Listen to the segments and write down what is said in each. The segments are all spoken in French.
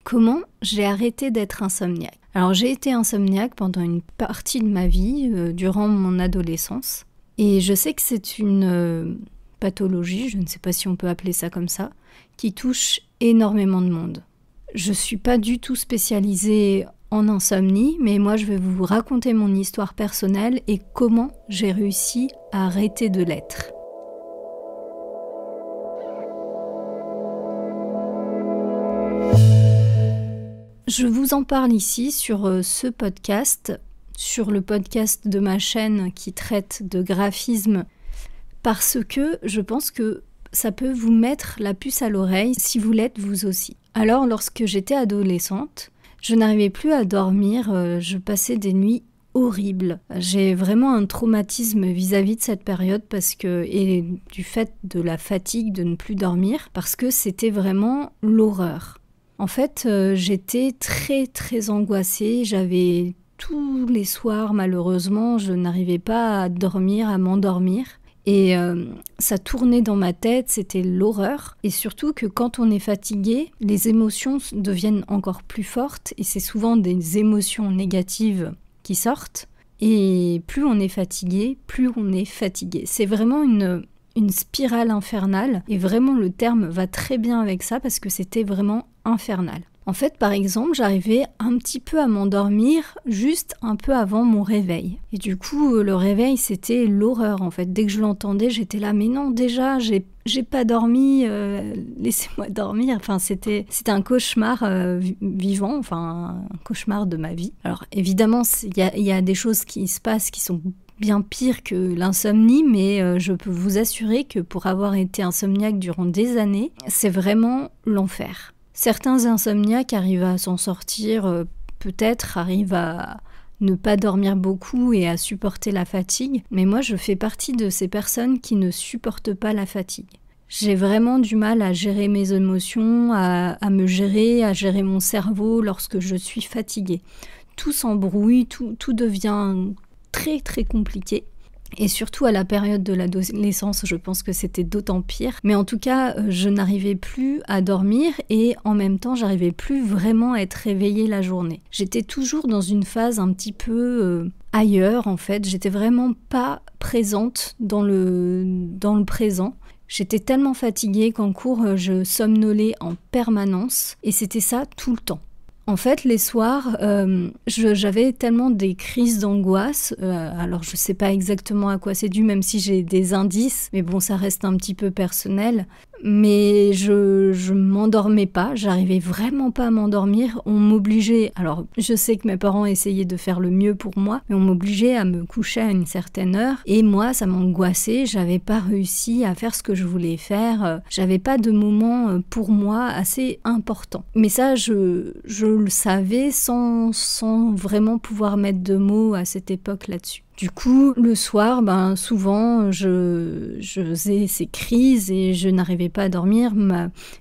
Comment j'ai arrêté d'être insomniaque? Alors j'ai été insomniaque pendant une partie de ma vie, durant mon adolescence. Et je sais que c'est une pathologie, je ne sais pas si on peut appeler ça comme ça, qui touche énormément de monde. Je ne suis pas du tout spécialisée en insomnie, mais moi je vais vous raconter mon histoire personnelle et comment j'ai réussi à arrêter de l'être. Je vous en parle ici sur ce podcast, sur le podcast de ma chaîne qui traite de graphisme, parce que je pense que ça peut vous mettre la puce à l'oreille si vous l'êtes vous aussi. Alors lorsque j'étais adolescente, je n'arrivais plus à dormir, je passais des nuits horribles. J'ai vraiment un traumatisme vis-à-vis de cette période et du fait de la fatigue de ne plus dormir, parce que c'était vraiment l'horreur. En fait, j'étais très très angoissée, j'avais tous les soirs malheureusement, je n'arrivais pas à dormir, à m'endormir. Et ça tournait dans ma tête, c'était l'horreur. Et surtout que quand on est fatigué, les émotions deviennent encore plus fortes et c'est souvent des émotions négatives qui sortent. Et plus on est fatigué, plus on est fatigué. C'est vraiment une spirale infernale et vraiment le terme va très bien avec ça parce que c'était vraiment infernal. En fait, par exemple, j'arrivais un petit peu à m'endormir juste un peu avant mon réveil. Et du coup, le réveil, c'était l'horreur en fait. Dès que je l'entendais, j'étais là, mais non, déjà, j'ai pas dormi, laissez-moi dormir. Enfin, c'était un cauchemar vivant, enfin, un cauchemar de ma vie. Alors, évidemment, il y a des choses qui se passent qui sont bien pire que l'insomnie, mais je peux vous assurer que pour avoir été insomniaque durant des années, c'est vraiment l'enfer. Certains insomniaques arrivent à s'en sortir, peut-être arrivent à ne pas dormir beaucoup et à supporter la fatigue, mais moi je fais partie de ces personnes qui ne supportent pas la fatigue. J'ai vraiment du mal à gérer mes émotions, à me gérer, à gérer mon cerveau lorsque je suis fatiguée. Tout s'embrouille, tout devient très très compliqué. Et surtout à la période de l'adolescence, je pense que c'était d'autant pire. Mais en tout cas, je n'arrivais plus à dormir et en même temps, j'arrivais plus vraiment à être réveillée la journée. J'étais toujours dans une phase un petit peu ailleurs en fait. J'étais vraiment pas présente dans le présent. J'étais tellement fatiguée qu'en cours, je somnolais en permanence et c'était ça tout le temps. En fait, les soirs, j'avais tellement des crises d'angoisse, alors je sais pas exactement à quoi c'est dû, même si j'ai des indices, mais bon, ça reste un petit peu personnel. Mais je m'endormais pas, j'arrivais vraiment pas à m'endormir. On m'obligeait, alors je sais que mes parents essayaient de faire le mieux pour moi, mais on m'obligeait à me coucher à une certaine heure. Et moi, ça m'angoissait, j'avais pas réussi à faire ce que je voulais faire. J'avais pas de moment pour moi assez important. Mais ça, je le savais sans vraiment pouvoir mettre de mots à cette époque là-dessus. Du coup, le soir, souvent, je faisais ces crises et je n'arrivais pas à dormir.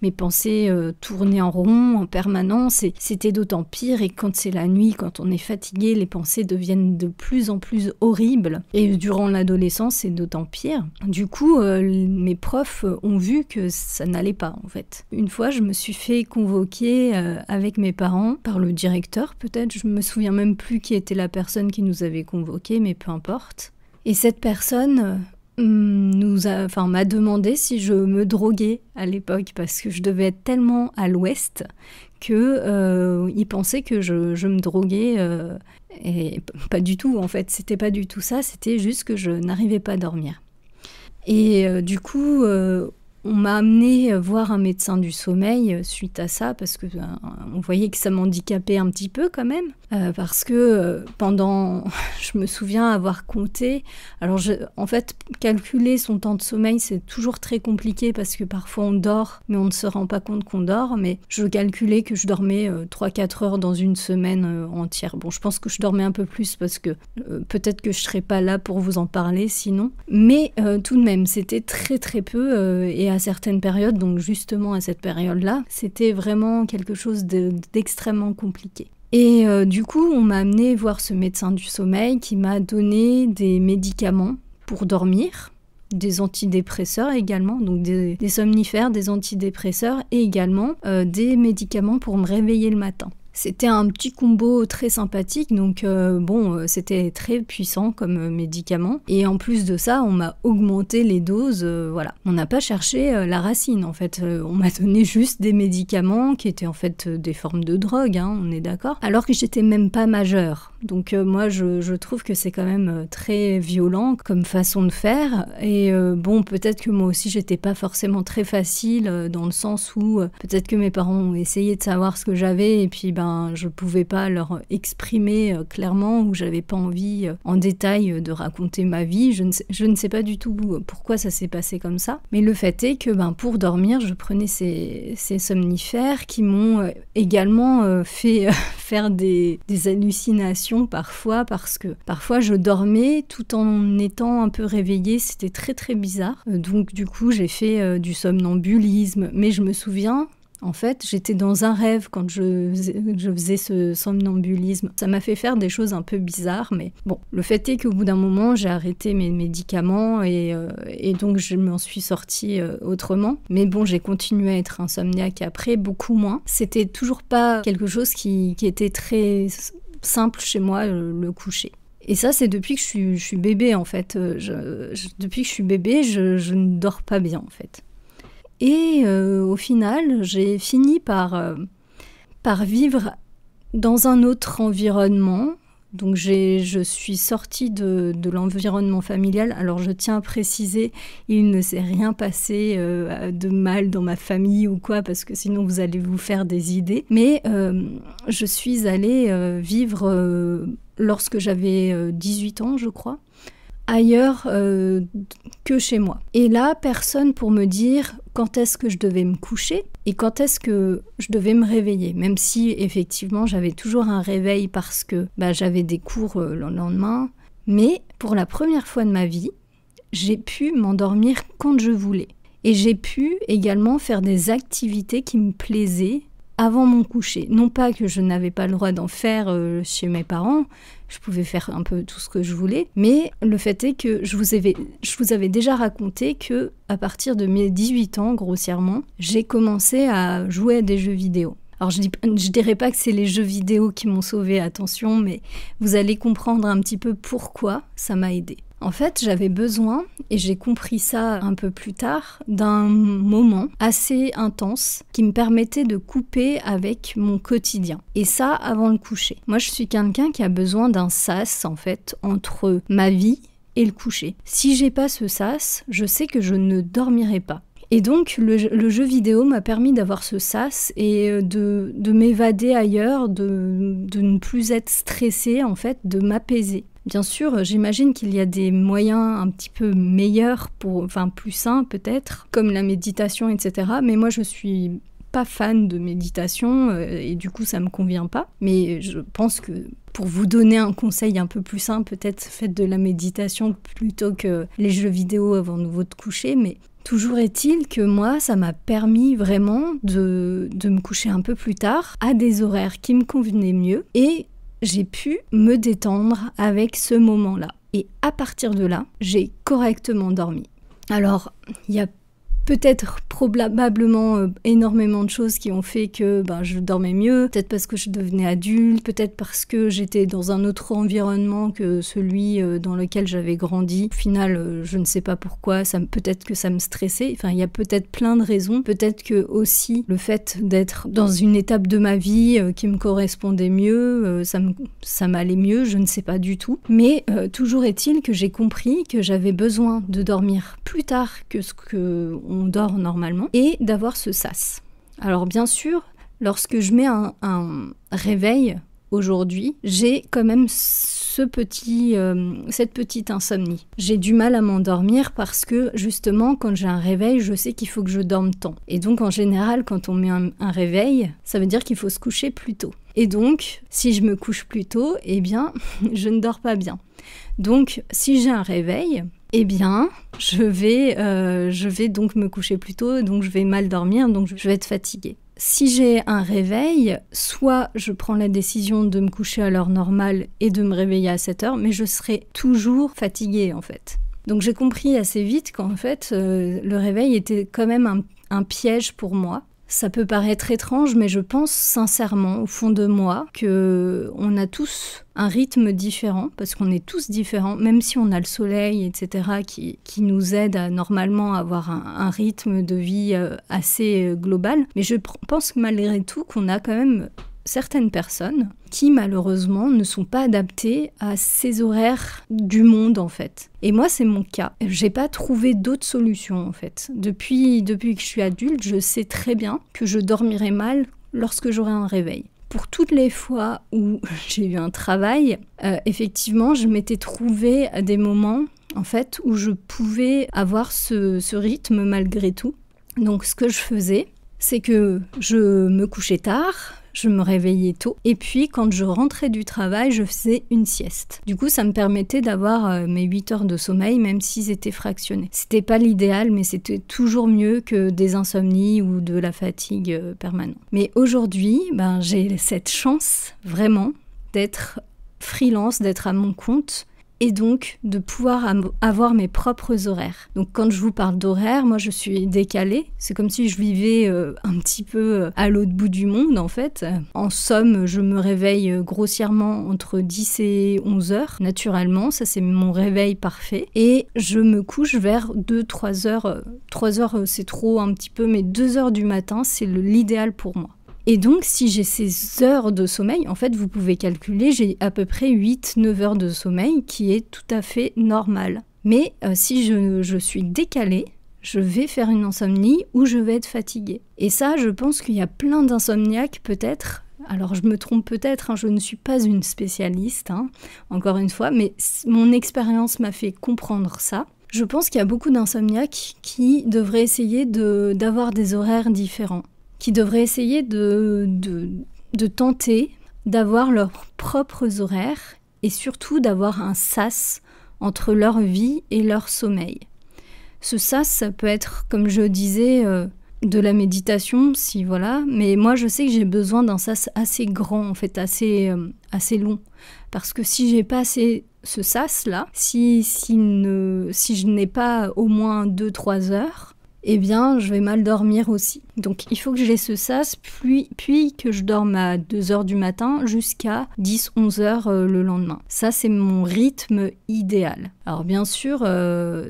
Mes pensées tournaient en rond en permanence et c'était d'autant pire. Et quand c'est la nuit, quand on est fatigué, les pensées deviennent de plus en plus horribles. Et durant l'adolescence, c'est d'autant pire. Du coup, mes profs ont vu que ça n'allait pas, en fait. Une fois, je me suis fait convoquer avec mes parents par le directeur, peut-être. Je me souviens même plus qui était la personne qui nous avait convoqués, mais peu importe. Et cette personne m'a demandé si je me droguais à l'époque parce que je devais être tellement à l'ouest que il pensait que je me droguais et pas du tout en fait. C'était pas du tout ça, c'était juste que je n'arrivais pas à dormir. Et du coup, on m'a amené voir un médecin du sommeil suite à ça parce que on voyait que ça m'handicapait un petit peu quand même parce que je me souviens avoir compté, alors en fait calculer son temps de sommeil c'est toujours très compliqué parce que parfois on dort mais on ne se rend pas compte qu'on dort, mais je calculais que je dormais 3-4 heures dans une semaine entière. Bon, je pense que je dormais un peu plus parce que peut-être que je serais pas là pour vous en parler sinon, mais tout de même c'était très très peu et à certaines périodes, donc justement à cette période-là, c'était vraiment quelque chose d'extrêmement compliqué. Et du coup, on m'a amené voir ce médecin du sommeil qui m'a donné des médicaments pour dormir. des antidépresseurs également, donc des somnifères, des antidépresseurs et également des médicaments pour me réveiller le matin. C'était un petit combo très sympathique, donc c'était très puissant comme médicament. Et en plus de ça, on m'a augmenté les doses, voilà. On n'a pas cherché la racine, en fait. On m'a donné juste des médicaments qui étaient en fait des formes de drogue, hein, on est d'accord. Alors que j'étais même pas majeure. Donc moi, je trouve que c'est quand même très violent comme façon de faire. Et peut-être que moi aussi, j'étais pas forcément très facile, dans le sens où peut-être que mes parents ont essayé de savoir ce que j'avais, et puis je pouvais pas leur exprimer clairement, ou j'avais pas envie en détail de raconter ma vie. Je ne sais pas du tout pourquoi ça s'est passé comme ça. Mais le fait est que pour dormir, je prenais ces somnifères qui m'ont également fait faire des hallucinations parfois, parce que parfois je dormais tout en étant un peu réveillée. C'était très très bizarre. Donc du coup, j'ai fait du somnambulisme. Mais je me souviens... En fait, j'étais dans un rêve quand je faisais ce somnambulisme. Ça m'a fait faire des choses un peu bizarres, mais bon. Le fait est qu'au bout d'un moment, j'ai arrêté mes médicaments et donc je m'en suis sortie autrement. Mais bon, j'ai continué à être insomniaque après, beaucoup moins. C'était toujours pas quelque chose qui était très simple chez moi, le coucher. Et ça, c'est depuis que je suis bébé, en fait. Depuis que je suis bébé, je ne dors pas bien, en fait. Et au final, j'ai fini par vivre dans un autre environnement. Donc je suis sortie de l'environnement familial. Alors je tiens à préciser, il ne s'est rien passé de mal dans ma famille ou quoi, parce que sinon vous allez vous faire des idées. Mais je suis allée vivre lorsque j'avais 18 ans, je crois, ailleurs que chez moi. Et là, personne pour me dire quand est-ce que je devais me coucher et quand est-ce que je devais me réveiller. Même si, effectivement, j'avais toujours un réveil parce que j'avais des cours le lendemain. Mais pour la première fois de ma vie, j'ai pu m'endormir quand je voulais. Et j'ai pu également faire des activités qui me plaisaient avant mon coucher. Non pas que je n'avais pas le droit d'en faire chez mes parents, je pouvais faire un peu tout ce que je voulais, mais le fait est que je vous avais déjà raconté que à partir de mes 18 ans, grossièrement, j'ai commencé à jouer à des jeux vidéo. Alors je dirais pas que c'est les jeux vidéo qui m'ont sauvée, attention, mais vous allez comprendre un petit peu pourquoi ça m'a aidée. En fait, j'avais besoin, et j'ai compris ça un peu plus tard, d'un moment assez intense qui me permettait de couper avec mon quotidien. Et ça, avant le coucher. Moi, je suis quelqu'un qui a besoin d'un sas, en fait, entre ma vie et le coucher. Si j'ai pas ce sas, je sais que je ne dormirai pas. Et donc, le jeu vidéo m'a permis d'avoir ce sas et de m'évader ailleurs, de ne plus être stressée, en fait, de m'apaiser. Bien sûr, j'imagine qu'il y a des moyens un petit peu meilleurs, plus sains peut-être, comme la méditation, etc. Mais moi, je suis pas fan de méditation et du coup, ça me convient pas. Mais je pense que pour vous donner un conseil un peu plus simple, peut-être faites de la méditation plutôt que les jeux vidéo avant votre coucher. Mais toujours est-il que moi, ça m'a permis vraiment de me coucher un peu plus tard, à des horaires qui me convenaient mieux, et j'ai pu me détendre avec ce moment-là. Et à partir de là, j'ai correctement dormi. Alors, il y a peut-être probablement énormément de choses qui ont fait que je dormais mieux, peut-être parce que je devenais adulte, peut-être parce que j'étais dans un autre environnement que celui dans lequel j'avais grandi. Au final, je ne sais pas pourquoi, peut-être que ça me stressait, il y a peut-être plein de raisons, peut-être que aussi le fait d'être dans une étape de ma vie qui me correspondait mieux, ça m'allait mieux, je ne sais pas du tout. Mais toujours est-il que j'ai compris que j'avais besoin de dormir plus tard que ce qu'on dort normalement, et d'avoir ce sas. Alors bien sûr, lorsque je mets un réveil aujourd'hui, j'ai quand même cette petite insomnie. J'ai du mal à m'endormir parce que justement, quand j'ai un réveil, je sais qu'il faut que je dorme tôt. Et donc en général, quand on met un réveil, ça veut dire qu'il faut se coucher plus tôt. Et donc, si je me couche plus tôt, eh bien, je ne dors pas bien. Donc, si j'ai un réveil, eh bien, je vais donc me coucher plus tôt, donc je vais mal dormir, donc je vais être fatiguée. Si j'ai un réveil, soit je prends la décision de me coucher à l'heure normale et de me réveiller à 7 heures, mais je serai toujours fatiguée en fait. Donc j'ai compris assez vite qu'en fait, le réveil était quand même un piège pour moi. Ça peut paraître étrange, mais je pense sincèrement, au fond de moi, qu'on a tous un rythme différent, parce qu'on est tous différents, même si on a le soleil, etc., qui nous aide à normalement avoir un rythme de vie assez global. Mais je pense malgré tout qu'on a quand même certaines personnes qui malheureusement ne sont pas adaptées à ces horaires du monde en fait. Et moi c'est mon cas. J'ai pas trouvé d'autre solution en fait. Depuis que je suis adulte, je sais très bien que je dormirai mal lorsque j'aurai un réveil. Pour toutes les fois où j'ai eu un travail, effectivement je m'étais trouvée à des moments en fait où je pouvais avoir ce rythme malgré tout. Donc ce que je faisais, c'est que je me couchais tard, je me réveillais tôt, et puis quand je rentrais du travail, je faisais une sieste. Du coup, ça me permettait d'avoir mes 8 heures de sommeil, même s'ils étaient fractionnés. C'était pas l'idéal, mais c'était toujours mieux que des insomnies ou de la fatigue permanente. Mais aujourd'hui, j'ai cette chance, vraiment, d'être freelance, d'être à mon compte, et donc de pouvoir avoir mes propres horaires. Donc quand je vous parle d'horaires, moi je suis décalée. C'est comme si je vivais un petit peu à l'autre bout du monde en fait. En somme, je me réveille grossièrement entre 10 et 11 heures. Naturellement, ça c'est mon réveil parfait. Et je me couche vers 2-3 heures. 3 heures c'est trop un petit peu, mais 2 heures du matin c'est l'idéal pour moi. Et donc, si j'ai ces heures de sommeil, en fait, vous pouvez calculer, j'ai à peu près 8-9 heures de sommeil, qui est tout à fait normal. Mais si je suis décalée, je vais faire une insomnie ou je vais être fatiguée. Et ça, je pense qu'il y a plein d'insomniaques, peut-être. Alors, je me trompe peut-être, je ne suis pas une spécialiste, encore une fois, mais mon expérience m'a fait comprendre ça. Je pense qu'il y a beaucoup d'insomniaques qui devraient essayer d'avoir des horaires différents, qui devraient essayer de tenter d'avoir leurs propres horaires et surtout d'avoir un sas entre leur vie et leur sommeil. Ce sas, ça peut être, comme je disais, de la méditation, si voilà, mais moi je sais que j'ai besoin d'un sas assez grand, en fait, assez long. Parce que si j'ai pas ce sas-là, si je n'ai pas au moins 2-3 heures, eh bien, je vais mal dormir aussi. Donc, il faut que j'ai ce sas, puis que je dorme à 2 heures du matin jusqu'à 10-11 heures le lendemain. Ça, c'est mon rythme idéal. Alors, bien sûr,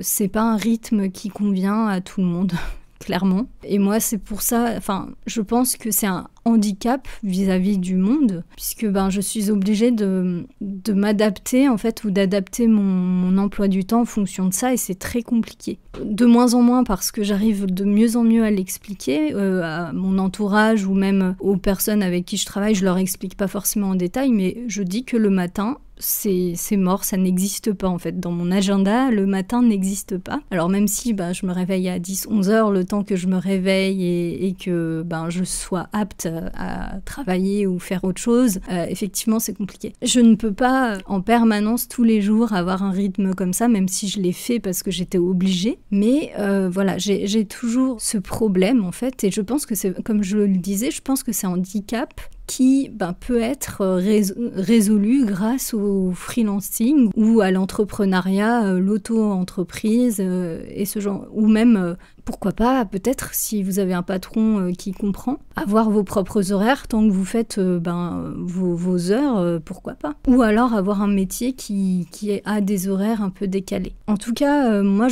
c'est pas un rythme qui convient à tout le monde, clairement. Et moi, c'est pour ça, je pense que c'est un handicap vis-à-vis du monde, puisque je suis obligée de m'adapter, en fait, ou d'adapter mon emploi du temps en fonction de ça, et c'est très compliqué. De moins en moins, parce que j'arrive de mieux en mieux à l'expliquer à mon entourage ou même aux personnes avec qui je travaille, je leur explique pas forcément en détail, mais je dis que le matin, c'est mort, ça n'existe pas en fait. Dans mon agenda, le matin n'existe pas. Alors même si je me réveille à 10-11 heures, le temps que je me réveille et que je sois apte à travailler ou faire autre chose, effectivement c'est compliqué. Je ne peux pas en permanence tous les jours avoir un rythme comme ça, même si je l'ai fait parce que j'étais obligée. Mais voilà, j'ai toujours ce problème en fait, et je pense que c'est, comme je le disais, je pense que c'est un handicap qui peut être résolu grâce au freelancing ou à l'entrepreneuriat, l'auto-entreprise et ce genre, ou même pourquoi pas, peut-être si vous avez un patron qui comprend, avoir vos propres horaires tant que vous faites vos heures, pourquoi pas. Ou alors avoir un métier qui a des horaires un peu décalés. En tout cas, moi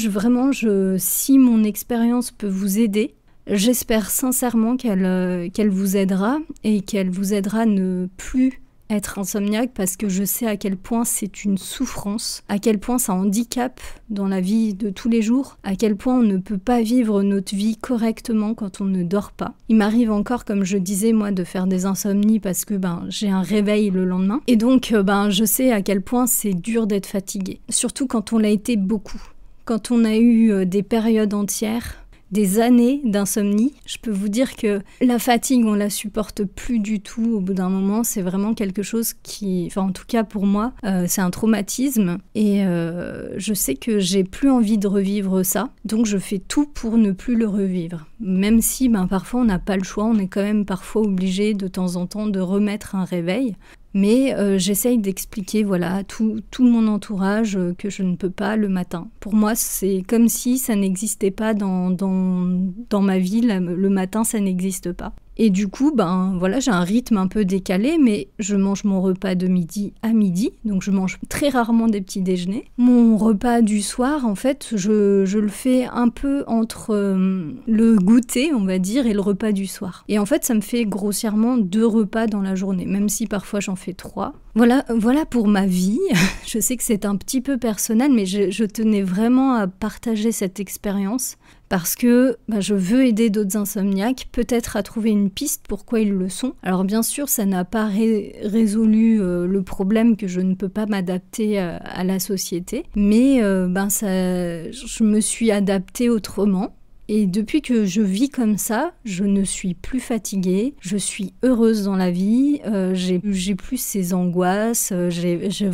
si mon expérience peut vous aider, j'espère sincèrement qu'elle vous aidera et qu'elle vous aidera à ne plus être insomniaque, parce que je sais à quel point c'est une souffrance, à quel point ça handicape dans la vie de tous les jours, à quel point on ne peut pas vivre notre vie correctement quand on ne dort pas. Il m'arrive encore, comme je disais moi, de faire des insomnies parce que j'ai un réveil le lendemain. Et donc je sais à quel point c'est dur d'être fatigué, surtout quand on l'a été beaucoup. Quand on a eu des périodes entières, des années d'insomnie, je peux vous dire que la fatigue, on la supporte plus du tout au bout d'un moment. C'est vraiment quelque chose qui, en tout cas pour moi, c'est un traumatisme. Et je sais que j'ai plus envie de revivre ça. Donc je fais tout pour ne plus le revivre. Même si parfois on n'a pas le choix, on est quand même parfois obligé de temps en temps de remettre un réveil. Mais j'essaye d'expliquer à tout mon entourage que je ne peux pas le matin. Pour moi, c'est comme si ça n'existait pas dans ma vie. Le matin, ça n'existe pas. Et du coup, j'ai un rythme un peu décalé, mais je mange mon repas de midi à midi, donc je mange très rarement des petits déjeuners. Mon repas du soir, en fait, je le fais un peu entre le goûter, on va dire, et le repas du soir. Et en fait, ça me fait grossièrement 2 repas dans la journée, même si parfois j'en fais 3. Voilà pour ma vie. Je sais que c'est un petit peu personnel, mais je tenais vraiment à partager cette expérience parce que je veux aider d'autres insomniaques, peut-être à trouver une piste pourquoi ils le sont. Alors bien sûr, ça n'a pas résolu le problème que je ne peux pas m'adapter à la société, mais je me suis adaptée autrement. Et depuis que je vis comme ça, je ne suis plus fatiguée, je suis heureuse dans la vie, j'ai plus ces angoisses, j'ai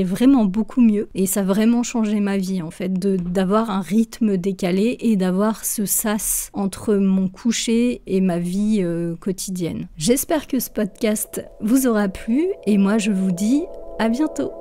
vraiment beaucoup mieux. Et ça a vraiment changé ma vie en fait, d'avoir un rythme décalé et d'avoir ce sas entre mon coucher et ma vie quotidienne. J'espère que ce podcast vous aura plu et moi je vous dis à bientôt.